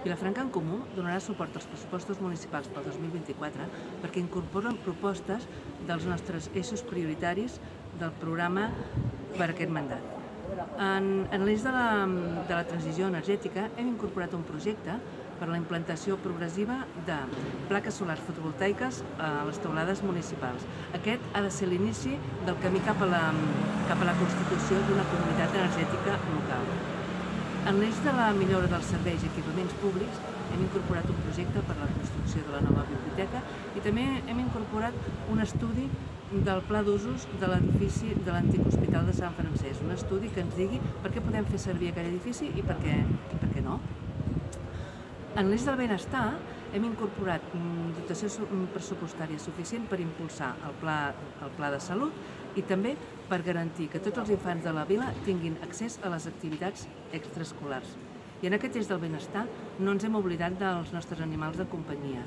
Vilafranca en Comú donarà suport als pressupostos municipals pel 2024 perquè incorporen propostes dels nostres eixos prioritaris del programa per aquest mandat. En l'eix de la transició energètica hem incorporat un projecte per a la implantació progressiva de plaques solars fotovoltaiques a les teulades municipals. Aquest ha de ser l'inici del camí cap a la constitució d'una comunitat energètica local. En l'eix de la millora dels serveis i equipaments públics hem incorporat un projecte per a la construcció de la nova biblioteca i també hem incorporat un estudi del pla d'usos de l'edifici de l'antic Hospital de Sant Francesc, un estudi que ens digui per què podem fer servir aquell edifici i per què no. En l'eix del benestar hem incorporat dotació pressupostària suficient per impulsar el pla de salut i també per garantir que tots els infants de la vila tinguin accés a les activitats extraescolars. I en aquest eix del benestar no ens hem oblidat dels nostres animals de companyia.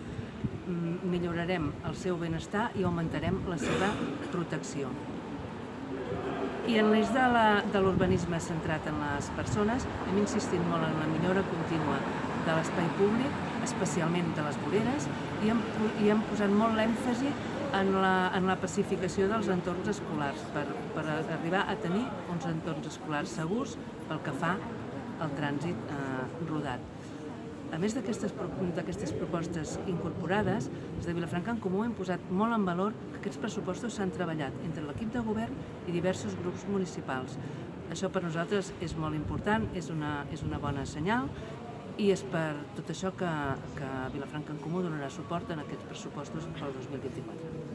Millorarem el seu benestar i augmentarem la seva protecció. I en l'eix de l'urbanisme centrat en les persones hem insistit molt en la millora contínua de l'espai públic, especialment de les voreres, i hem posat molt l'èmfasi en la pacificació dels entorns escolars per arribar a tenir uns entorns escolars segurs pel que fa al trànsit rodat. A més d'aquestes propostes incorporades, des de Vilafranca en Comú hem posat molt en valor que aquests pressupostos s'han treballat entre l'equip de govern i diversos grups municipals. Això per nosaltres és molt important, és una bona senyal i és per tot això que Vilafranca en Comú donarà suport en aquests pressupostos pel 2024.